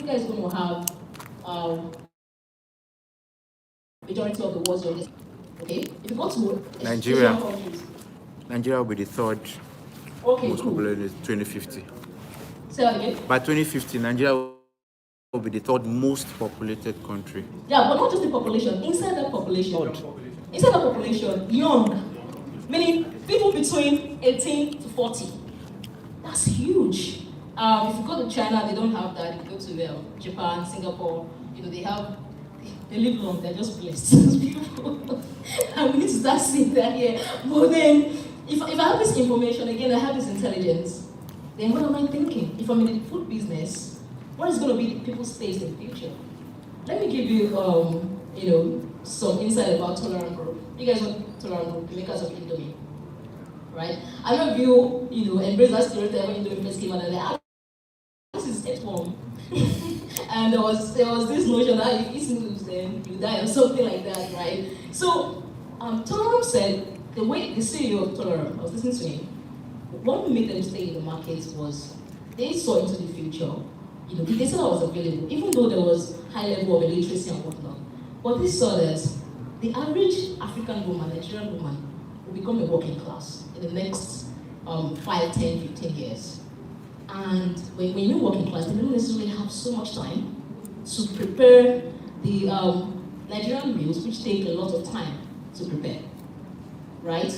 Africa is going to have majority of the world's youngest. Okay, if you go to Nigeria, countries, Nigeria will be the third most populated in 2050. Say that again. By 2050, Nigeria will be the third most populated country. Yeah, but not just the population. Inside that population, young, meaning people between 18 to 40. That's huge. If you go to China, they don't have that. If you go to Japan, Singapore, they live long. They're just blessed. And we need to start seeing that here. But then, if I have this information, again, I have this intelligence, then what am I thinking? If I'm in the food business, what is going to be people's taste in the future? Let me give you, some insight about Tolerant Group. You guys know Tolerant Group, the makers of Indomie, right? I don't know if you embrace that stereotype when Indomie first came out and like, this is earthworm. And there was this notion that if you eat noodles, then you die or something like that, right? So, Tolerant said, the CEO of Tolerant, I was listening to him, what made them stay in the market was they saw into the future. The data was available, even though there was high level of illiteracy and whatnot. But they saw that the average African woman, Nigerian woman, will become a working class in the next 5, 10, 15 years. And when you're working class, they don't necessarily have so much time to prepare the Nigerian meals, which take a lot of time to prepare, right?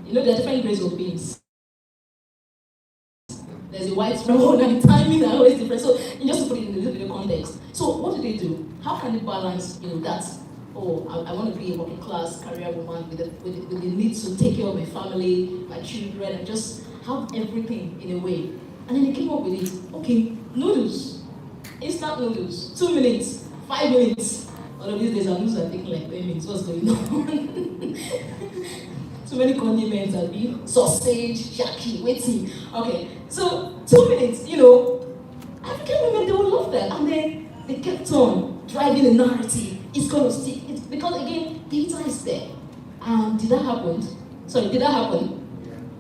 There are different grades of beans. There's a white brown and timing are always different. So just to put it in a little bit of context. So what do? How can they balance, that? Oh, I want to be a working class career woman with the need to take care of my family, my children, and just have everything in a way. And then they came up with it. Okay, noodles, instant noodles, 2 minutes, 5 minutes. All of these days, noodles are taking like 10 minutes. What's going on? Too many condiments, sausage, shaki, waiting. Okay, so 2 minutes, African women, they will love that. And then they kept on driving the narrative. It's going to stick. It's because, again, data is there. Did that happen?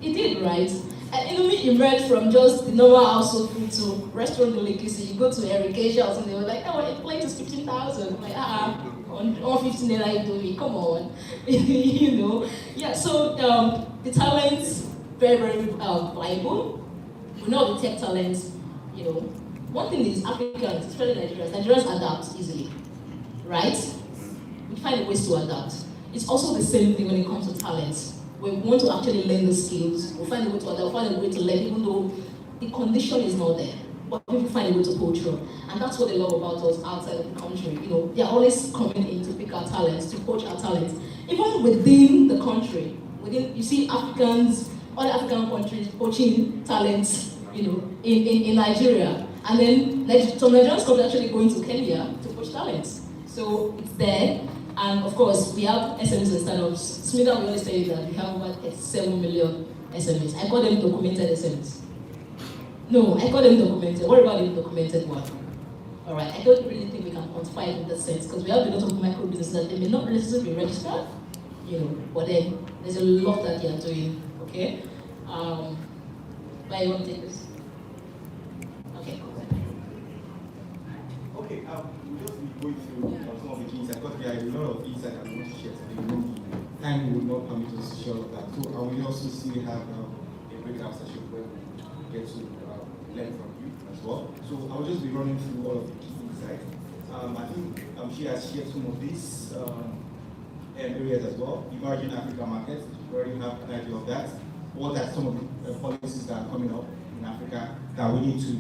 It did, right? And Indomie emerged from just the normal household food to restaurant delicacy. You go to Ericasia or something, they were like, oh, a plate is 15,000. I'm like, on 15 naira Indomie, come on. Yeah, so the talents, very, very viable. We know the tech talents, one thing is Africans, especially Nigerians adapt easily, right? We find ways to adapt. It's also the same thing when it comes to talents. We want to actually learn the skills, we'll find a way to adapt, we'll find a way to learn, even though the condition is not there. But people find a way to pull through. And that's what they love about us outside of the country. They're always coming in to pick our talents, to poach our talents. Even within the country, you see Africans, other African countries poaching talents, in Nigeria. And then some Nigerians come actually going to Kenya to poach talents. So it's there. And of course, we have SMEs and startups. Smita will always tell you that we have about 7 million SMEs. I call them documented SMEs. No, I call them documented. What about the documented one? All right, I don't really think we can quantify it in that sense because we have a lot of micro businesses that they may not necessarily be registered, but then there's a lot that they are doing, okay? But you want to take this? Okay. Okay, we'll just be going through some of the key insights because there are a lot of insights I want to share today. Time will not permit us to share all of that. So I will also see have a breakout session where we get to learn from you as well. So I'll just be running through all of the key insights. I think she has shared some of these areas as well. Emerging African markets, we already have an idea of that. What are some of the policies that are coming up in Africa that we need to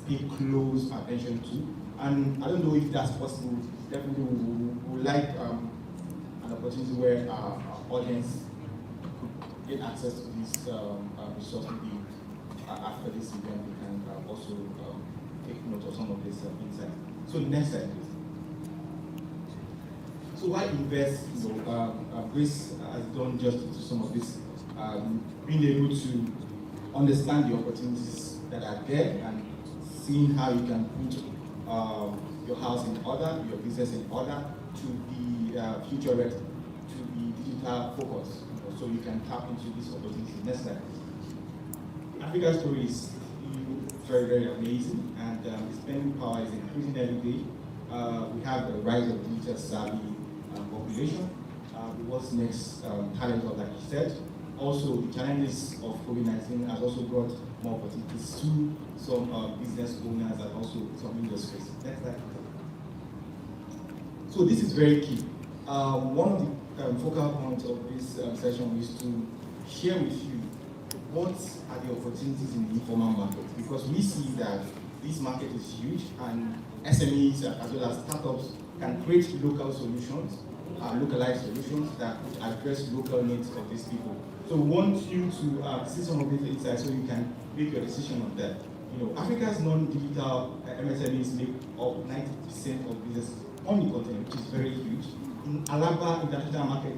pay close attention to? And I don't know if that's possible. Definitely we would like an opportunity where our audience could get access to this resource. Maybe after this event, we can also take note of some of this insights. So next slide, please. So why invest? Grace has done justice to some of this. Being able to understand the opportunities that are there and seeing how you can put your house in order, your business in order to be future ready, to be digital focused, so you can tap into this opportunity. Next slide. Africa's story is very, very amazing, and and the spending power is increasing every day. We have the rise of digital savvy population. What's next? Talent, like you said. Also, the challenges of COVID-19 has also brought more opportunities to some business owners and also some industries. Next slide. So this is very key. One of the focal points of this session is to share with you what are the opportunities in the informal market, because we see that this market is huge and SMEs as well as startups can create local solutions, localized solutions that would address local needs of these people. So we want you to see some of these insights so you can make your decision on that. You know, Africa's non-digital MSMEs make up 90% of businesses on the continent, which is very huge. In Alaba international market,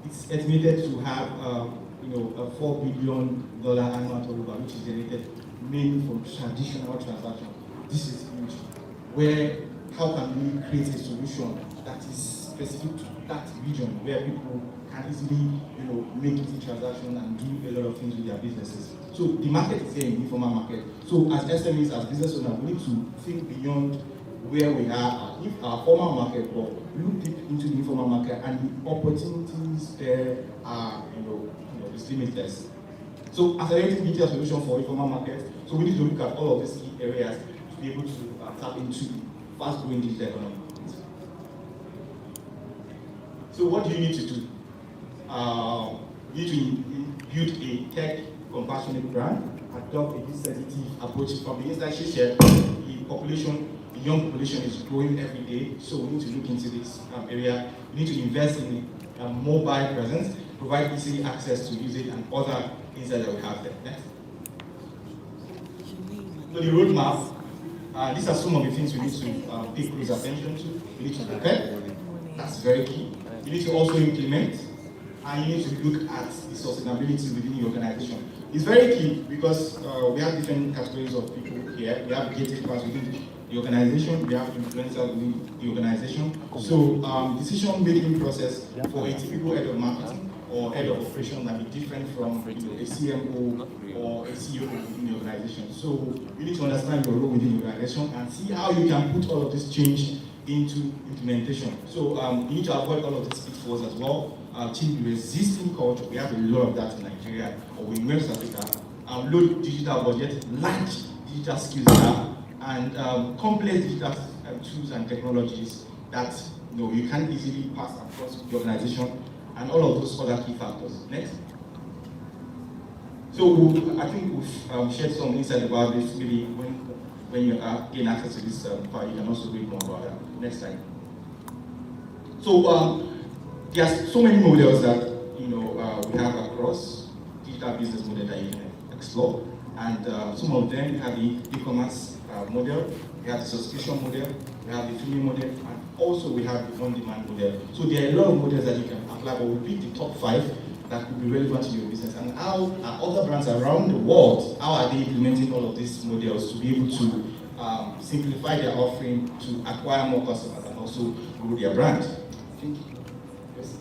it's estimated to have a $4 billion annual turnover, which is generated mainly from traditional transactions. This is huge. Where, how can we create a solution that is specific to that region where people can easily, make easy transactions and do a lot of things with their businesses. So the market is here in the informal market. So as SMEs, as business owners, we need to think beyond where we are, if our formal market, or look deep into the informal market, and the opportunities there are, is limitless. So accelerating digital solution for informal market. So we need to look at all of these key areas to be able to tap into fast-growing digital economy. So what do you need to do? You need to build a tech compassionate brand, adopt a sensitive approach from the inside share. The young population is growing every day, so we need to look into this area. We need to invest in a mobile presence, provide easy access to usage and other insights that we have there. Next. So the roadmap, these are some of the things we need to pay close attention to. We need to prepare, that's very key. You need to also implement, and you need to look at the sustainability within the organization. It's very key because we have different categories of people here. We have gatekeepers within the organization, we have influencers within the organization. So decision-making process for a typical head of marketing or head of operations might be different from a CMO or a CEO within the organization. So you need to understand your role within the organization and see how you can put all of this change into implementation. So you need to avoid all of these pitfalls as well. Change resisting culture, we have a lot of that in Nigeria or in West Africa. Low digital budget, large digital skills gap, and complex digital tools and technologies that you can't easily pass across the organization, and all of those other key factors. Next. So I think we've shared some insight about this. Maybe when you gain access to this file, you can also read more about that. Next slide. So there are so many models that we have across digital business model that you can explore, and some of them we have the e-commerce model, we have the subscription model, we have the freemium model, and also we have the on-demand model. So there are a lot of models that you can apply, but we'll pick the top 5 that could be relevant to your business. And how are other brands around the world, how are they implementing all of these models to be able to simplify their offering, to acquire more customers, and also grow their brand? Thank you. Yes.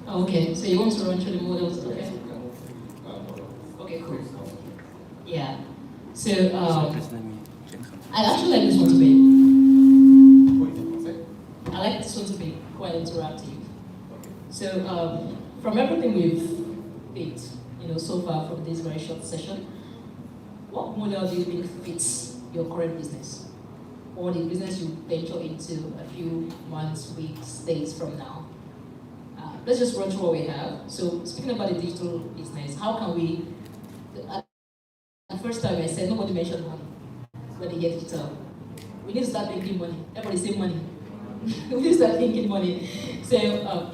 Okay, so you want to run through the models, okay? Okay, cool. Yeah. So I actually like this one to be. I like this one to be quite interactive. So from everything we've picked, so far from this very short session, what model do you think fits your current business, or the business you venture into a few months, weeks, days from now? Let's just run through what we have. So speaking about the digital business, how can we? The first time I said nobody mentioned money when they get digital. We need to start thinking money. Everybody say money. We need to start thinking money. So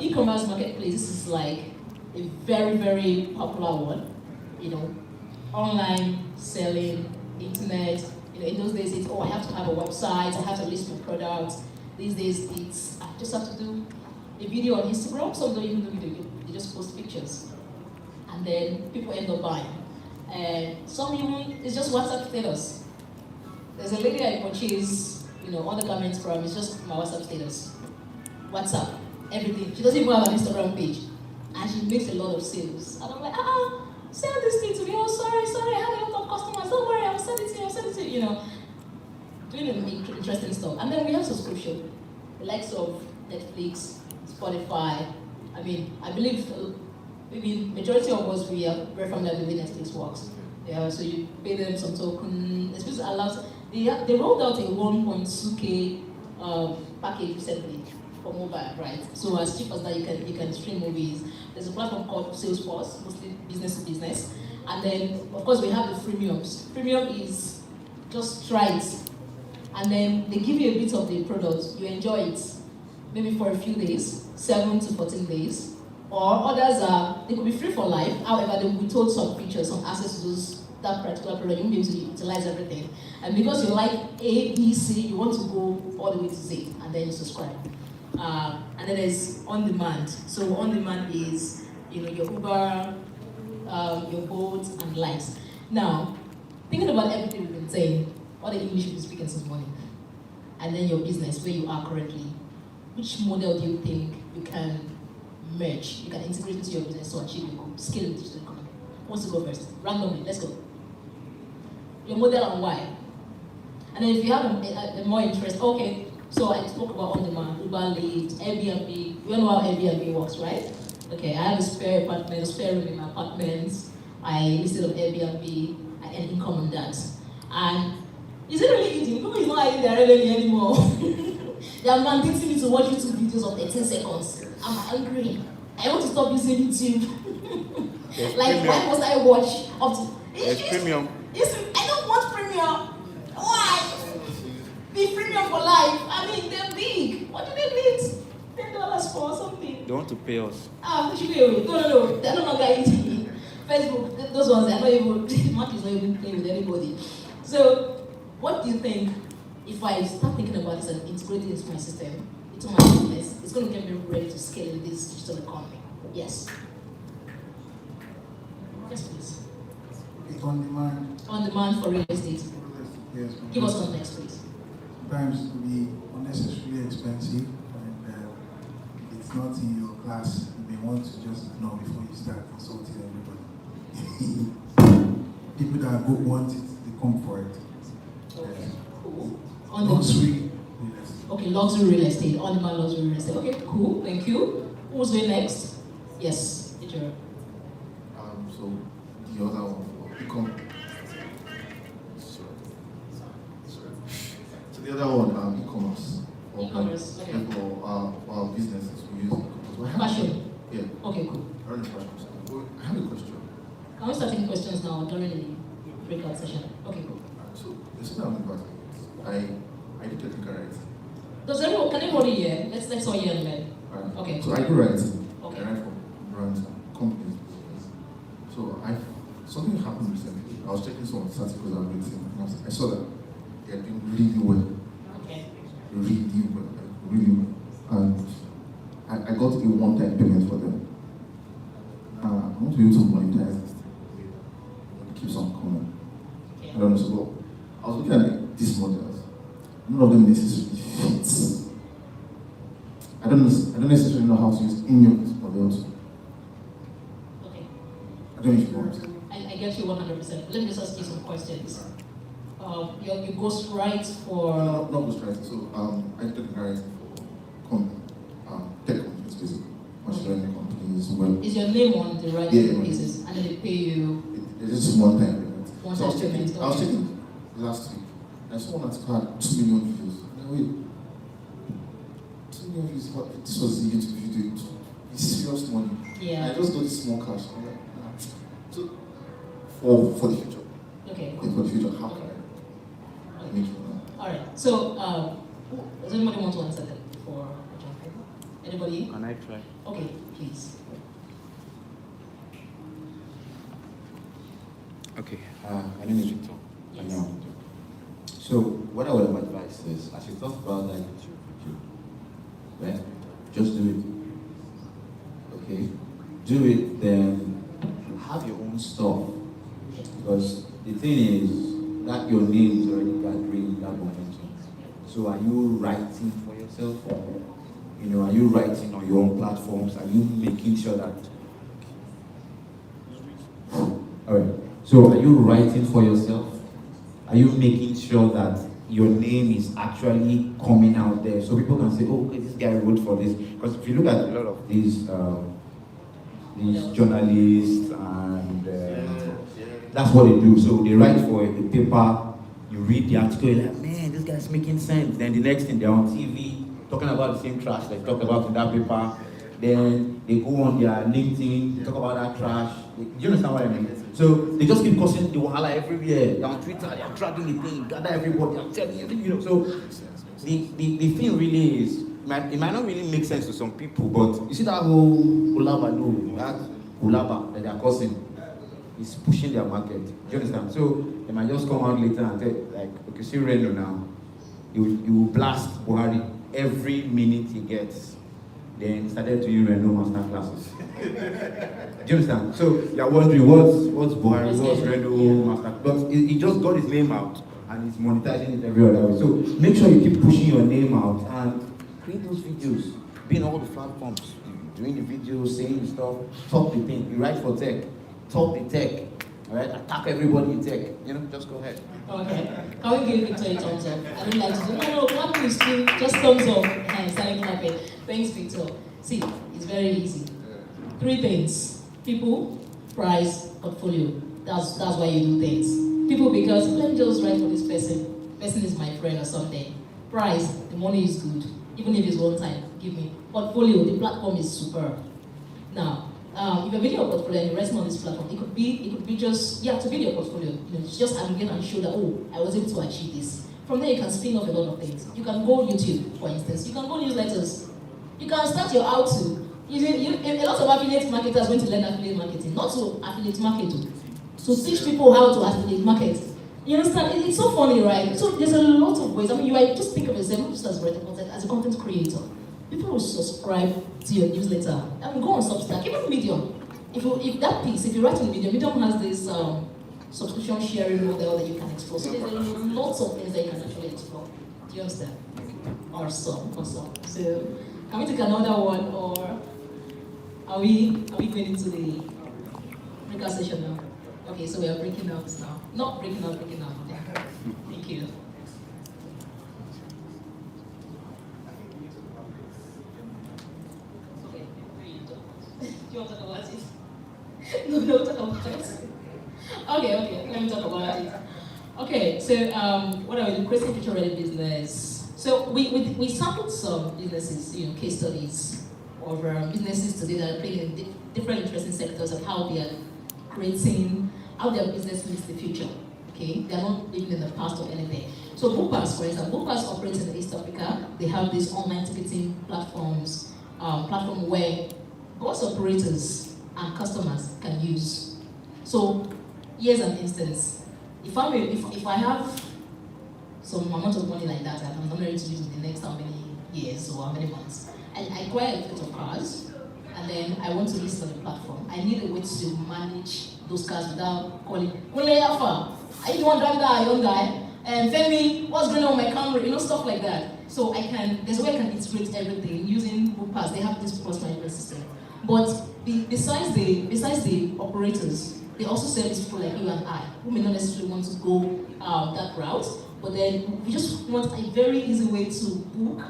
e-commerce marketplace, this is like a very, very popular one. Online selling, internet. In those days it's I have to have a website, I have to list my products. These days it's I just have to do a video on Instagram. Some don't even do video, they just post pictures. And then people end up buying. And some even, it's just WhatsApp status. There's a lady I purchase, undergarments from, it's just my WhatsApp status. WhatsApp, everything. She doesn't even have an Instagram page. And she makes a lot of sales. And I'm like, sell this thing to me. Oh, sorry, I have a lot of customers. Don't worry, I'll send it to you, doing interesting stuff. And then we have subscription, the likes of Netflix, Spotify. I mean, I believe maybe majority of us, we are very familiar with the way Netflix works. Yeah, so you pay them some token. Netflix allows, they rolled out a 1.2K package recently for mobile, right? So as cheap as that, you can stream movies. There's a platform called Salesforce, mostly business to business. And then, of course, we have the freemiums. Premium is just try it. And then they give you a bit of the product, you enjoy it, maybe for a few days, 7 to 14 days. Or others they could be free for life, however, they will be told some features, some access to that particular product, you won't be able to utilize everything. And because you like A, B, C, you want to go all the way to Z, and then you subscribe. And then there's on demand. So on demand is, your Uber, your Bolt, and likes. Now, thinking about everything we've been saying, all the English we've been speaking since morning, and then your business, where you are currently, which model do you think you can merge, you can integrate into your business to achieve your goal, scale the digital economy? Who wants to go first? Randomly, let's go. Your model and why. And then if you have a more interest, okay, so I spoke about on-demand, Uber, Lyft, Airbnb. You all know how Airbnb works, right? Okay, I have a spare apartment, a spare room in my apartment. I listed on Airbnb, I earn income on that. And is it really eating? People is not eating their revenue anymore. They are mandating me to watch YouTube videos of 13 seconds. I'm hungry. I want to stop using YouTube. Like, premium. Why must I watch up to... It's premium. I don't want premium. Why? Be premium for life. I mean, they're big. What do they need? $10 for something. They want to pay us. They should be away. No. They're no longer eating. Facebook, those ones, they're not even... Mark is not even playing with anybody. So, what do you think, if I start thinking about this and integrate it into my system, into my business, it's going to get me ready to scale in this digital economy? Yes. Yes, please. It's on demand. On demand for real estate. Yes. Give us context, please. Sometimes it can be unnecessarily expensive, and it's not in your class. You may want to just know before you start consulting everybody. People that want it, they come for it. Okay, cool. Luxury real estate. Okay, luxury real estate, on-demand luxury real estate. Okay, cool, thank you. Who's going next? Yes, teacher. So the other one, become. So the other one, e-commerce. E-commerce, okay. For businesses we use e-commerce. Fashion. Yeah. Okay, cool. I have a question. Can we start taking questions now during the breakout session? Okay, cool. So the thing I'm about I did technical writing. Can anybody hear? Let's all hear and learn. Okay. So I do writing. Okay. I write for brands and companies. So something happened recently. I was checking some of the articles I'm reading, and I saw that they're doing really well. Okay. Really well. And I got a one-time payment for them. I want to be able to monetize this thing. I want to keep some coming. Okay. I don't know. So I was looking at these models. None of them necessarily fits. I don't necessarily know how to use any of these models. Okay. I don't know if you want. I get you 100%. Let me just ask you some questions. You ghostwrite for... Not ghostwriting. So I did writing for tech companies, basically. Machine learning companies. Web. Is your name on the writing pieces, and then they pay you? It's just one time payment. One So I time payment. was checking last week. I saw one that had 2 million views. And wait, 2 million views. This was the YouTube video. It's serious money. Yeah. I just got this small cash. I'm like, nah. So for the future. Okay. Okay, for the future, how can I make it now? All right. So, does anybody want to answer that before I jump in? Anybody? Can I try? Okay, please. Okay. My name is Victor. Yes. Anyanwu. So, what I would have advised is, as you talk about that YouTube video, right? Just do it. Okay? Do it, then have your own stuff. Because the thing is that your name is already gathering that momentum. So, are you writing for yourself? Are you writing on your own platforms? Are you making sure that... All right. So, are you writing for yourself? Are you making sure that your name is actually coming out there, so people can say, oh, okay, this guy wrote for this. Because if you look at a lot of these journalists, and that's what they do. So they write for a paper, you read the article, you're like, man, this guy's making sense. Then the next thing, they're on TV talking about the same trash they talked about in that paper. Then they go on their LinkedIn, talk about that trash. Do you understand what I mean? So they just keep causing the wahala everywhere. They're on Twitter, they're dragging the thing, gather everybody, I'm telling you, you know. So the thing really is, it might not really make sense to some people, but you see that whole Ulaba, that Ulaba that they are causing is pushing their market. Do you understand? So they might just come out later and tell, like, okay, see Reno now, you will blast Buhari every minute he gets. Then started to use Reno master classes. Do you understand? So you're wondering what's Buhari, what's Reno master, but he just got his name out and he's monetizing it every other way. So make sure you keep pushing your name out and create those videos, be in all the platforms, doing the videos, saying stuff, talk the thing. You write for tech, talk the tech, all right? Attack everybody in tech. You know, just go ahead. Okay. Can we give Victor a thumbs up? I don't like to do. No, clapping is cool. Just thumbs up. And starting clapping. Thanks, Victor. See, it's very easy. 3 things: people, price, portfolio. That's why you do things. People, because let me just write for this person. Person is my friend or something. Price, the money is good. Even if it's one time, give me. Portfolio, the platform is superb. Now, if you're building your portfolio and you're resting on this platform, it could be just, to build your portfolio, you know, just aggregate and show that, oh, I was able to achieve this. From there, you can spin off a lot of things. You can go YouTube, for instance. You can go newsletters. You can start your how-to. A lot of affiliate marketers went to learn affiliate marketing, not to affiliate marketing, to teach people how to affiliate market. You understand? It's so funny, right? So there's a lot of ways. I mean, just think of yourself just as a content creator. People will subscribe to your newsletter. I mean, go on Substack, even Medium. If you write on Medium has this subscription sharing model that you can explore. So there's lots of things that you can actually explore. Do you understand? Awesome. So can we take another one, or are we going into the breakout session now? Okay, so we are breaking out now. Not breaking out. Yeah. Thank you. Okay, do you want to talk about it? No, talk about it. Okay, let me talk about it. Okay, so what are we doing? Creating future ready business. So we sampled some businesses, case studies of businesses today that are playing in different interesting sectors of how they are creating, how their business meets the future. Okay, they are not living in the past or anything. So Bookpass, for example, Bookpass operates in East Africa. They have these online ticketing platforms, where bus operators and customers can use. So here's an instance. If I have some amount of money like that, I'm not ready to use in the next how many years or how many months, and I acquire a fleet of cars, and then I want to list on the platform, I need a way to manage those cars without calling, Kule Alpha, are you the one driving that young guy? And Femi, what's going on with my Camry? Stuff like that. So there's a way I can integrate everything using Bookpass. They have this cost management system. But besides the operators, they also service people like you and I, who may not necessarily want to go that route, but then we just want a very easy way to book,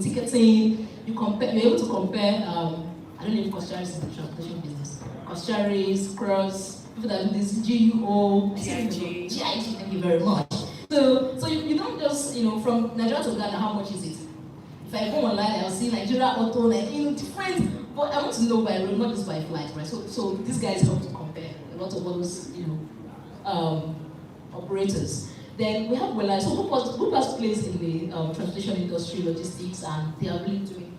ticketing. You're able to compare, I don't know if Costaris is the transportation business. Costaris, Cross, people that do this, GUO, GIG, thank you very much. So you don't just, from Nigeria to Ghana, how much is it? If I go online, I'll see Nigeria Auto, different, but I want to know by road, not just by flight, right? So these guys help to compare a lot of those, operators. Then we have Wella. So Bookpass plays in the transportation industry, logistics, and they are really doing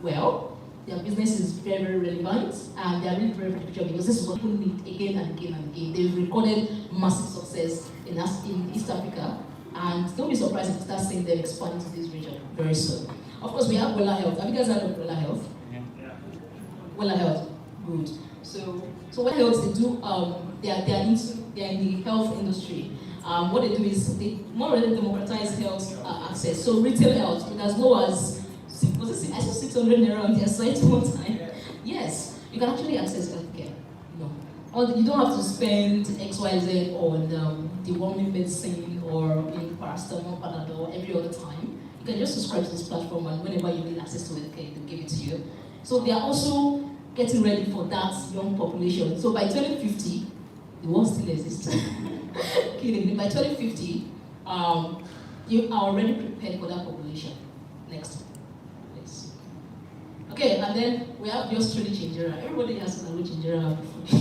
well. Their business is very, very relevant, and they are really very, very future, because this is what people need again and again and again. They've recorded massive success in East Africa, and don't be surprised if you start seeing them expand into this region very soon. Of course, we have Wella Health. Have you guys heard of Wella Health? Yeah. Wella Health, good. So Wella Health, they do. They are in the health industry. What they do is they more or less democratize health access. So retail health, with as low as I saw 600 naira on their site one time. Yes, you can actually access healthcare. You don't have to spend XYZ on deworming medicine or in paracetamol, Panadol every other time, you can just subscribe to this platform, and whenever you need access to it, okay, they'll give it to you. So they are also getting ready for that young population. So by 2050, the world still exists. Kidding me. By 2050, you are already prepared for that population. Next, please. Okay, and then we have just truly Chinjera. Everybody has to know Chinjera before.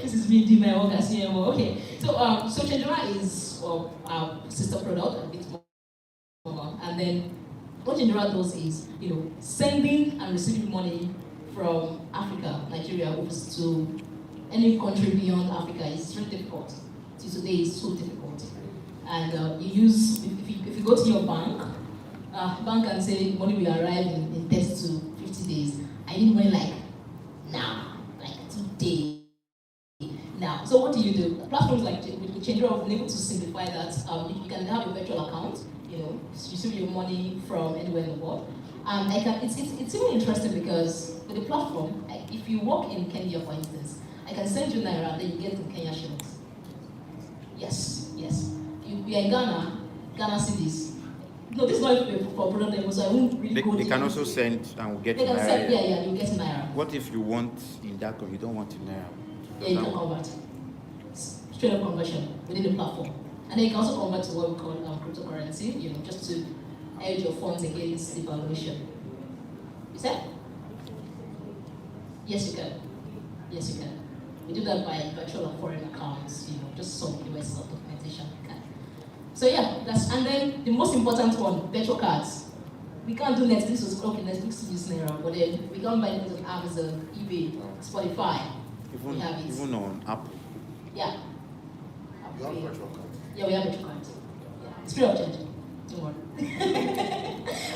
This is me doing my work as CMO. Okay, so Chinjera is our sister product, a bit more, and then what Chinjera does is, sending and receiving money from Africa, Nigeria, over to any country beyond Africa is very difficult. Till today, it's so difficult. And you use, if you go to your bank and say money will arrive in 30 to 50 days, I need money like now, like today. Now, so what do? Platforms like Chinjera have been able to simplify that. You can have a virtual account, receive your money from anywhere in the world. And it's even interesting because with the platform, if you work in Kenya, for instance, I can send you Naira, then you get in Kenya shillings. Yes. You are in Ghana cedis. No, this is not for product level, so I won't really go. They can also send and we'll get They can Naira. send, yeah, you get in Naira. What if you want in DACO, you don't want in Naira? Yeah, you can convert. Straight up conversion within the platform. And then you can also convert to what we call cryptocurrency, just to hedge your funds against devaluation. You said? Yes, you can. We do that by virtual and foreign accounts, just some US documentation. So yeah, and then the most important one, virtual cards. We can't do Netflix or okay, Netflix use Naira, but then we can't buy things on Amazon, eBay, Spotify. Even on Apple. Yeah. You have virtual card. Yeah, we have virtual cards. Yeah. It's free of charge. Don't worry.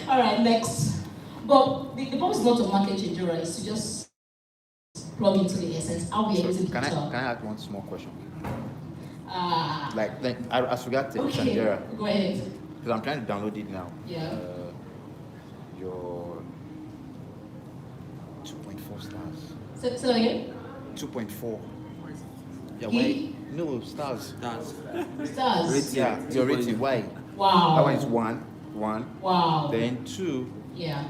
All right, next. But the purpose is not to market Chinjera, it's to just plug into the essence how we are using Can digital. I ask one small question? Like As regards to okay, Chinjera, go ahead. because I'm trying to download it now. Yeah. Your 2.4 stars. Say that again. 2.4. Yeah, E? why? No, stars. Stars. Yeah, your rating. Why? Wow. That one is one. Wow. Then 2, Yeah.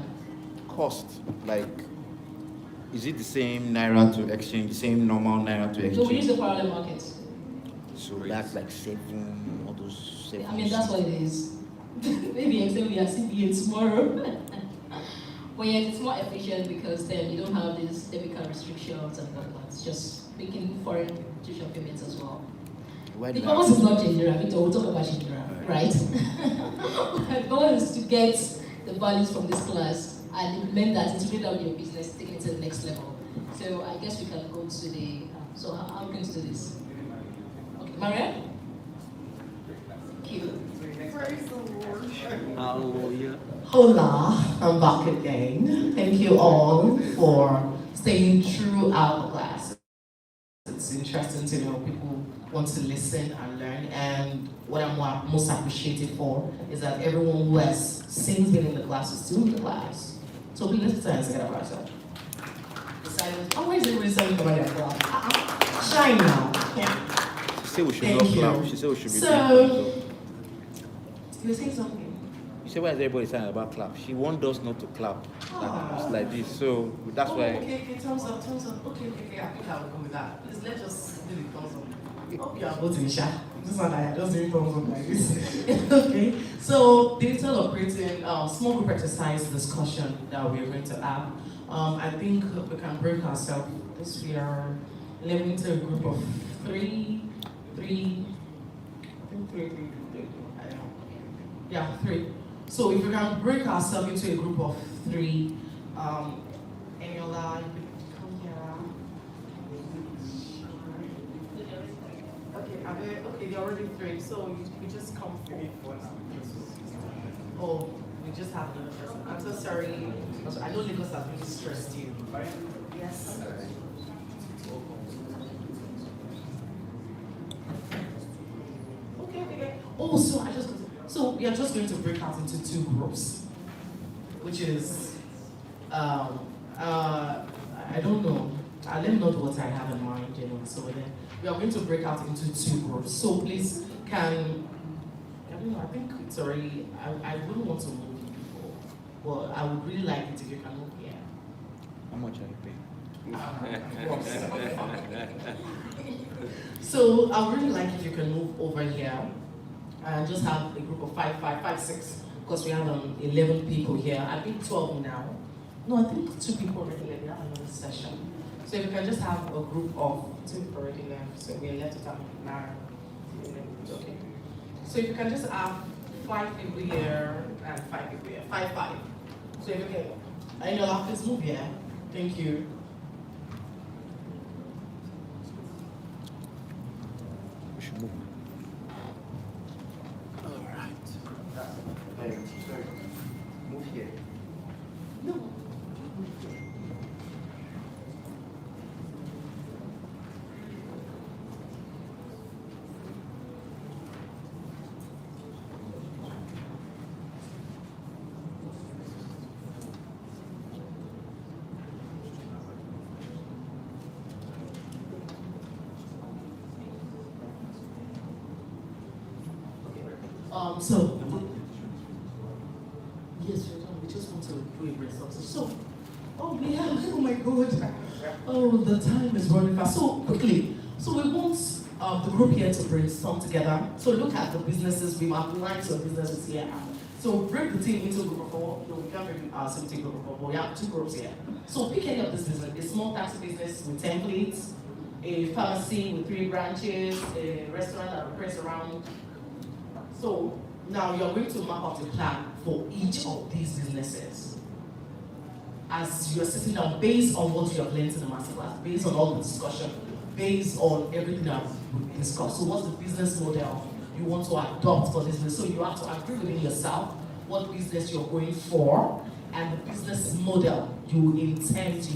cost. Like, is it the same Naira to exchange, the same normal Naira to So we use exchange? the parallel market. So that's like 7, all those 7. I mean, that's what it is. Maybe except we are CBA tomorrow. But yeah, it's more efficient because then you don't have these debit card restrictions and whatnot. It's just making foreign institutional payments as well. Why The do purpose is not Chinjera, Victor. We'll talk about Chinjera, right? The purpose is to get the values from this class and implement that, integrate that with your business, take it to the next level. So I guess we can go to the. So how are we going to do this? Okay, Maria? Thank you. Praise the Lord. Hallelujah. Hola, I'm back again. Thank you all for staying throughout the class. It's interesting to know people want to listen and learn, and what I'm most appreciated for is that everyone who has since been in the class is still in the class. So please let's try and say that about ourselves. Why is everybody saying about their class? Shine now. Yeah. She said we should Thank not you. clap. She said we should be So, you were saying something? You say why is everybody saying about clap? She wants us not to clap. It's like this. So that's why. Okay, thumbs up. Okay, I think I will go with that. Let's just do the thumbs up. Oh, you are voting, Sha. This one, I just doing thumbs up like this. Okay, so digital operating, small group exercise discussion that we're going to have. I think we can break ourselves. This we are living to a group of three. Yeah, 3. So if we can break ourselves into a group of 3, Eniola, you could come here. Okay, they're already 3, so you just come 4. Oh, we just have another person. I'm so sorry. I know Lagos has really stressed you. Yes. Okay. Oh, so we are just going to break out into 2 groups, which is, I don't know. Let me know what I have in mind, so then we are going to break out into 2 groups. So please, can, I don't know, I think it's already, I wouldn't want to move people, but I would really like it if you can move here. How much are you paying? So I would really like if you can move over here and just have a group of 5, 6, because we have 11 people here. I think 12 now. No, I think 2 people already left. We have another session. So if you can just have a group of 2 people already left, so we're left with 9. Okay. So if you can just have 5 people here and 5 people here. 5, 5. So if you can, I know, please move here. Thank you. We should move. All right. Move here. No. So, yes, we just want to do a brainstorm. So, oh my God. Oh, the time is running fast. So, quickly. So, we want the group here to brainstorm together. So, look at the businesses. We've outlined some businesses here. So, break the team into a group of 4. No, we can't break ourselves into a group of 4. We have 2 groups here. So, pick any of this business. A small taxi business with templates, a pharmacy with 3 branches, a restaurant that operates around. So, now you're going to map out a plan for each of these businesses. As you're sitting down, based on what you have learned in the masterclass, based on all the discussion, based on everything that we've discussed. So what's the business model you want to adopt for this business? So you have to agree within yourself what business you're going for and the business model you intend to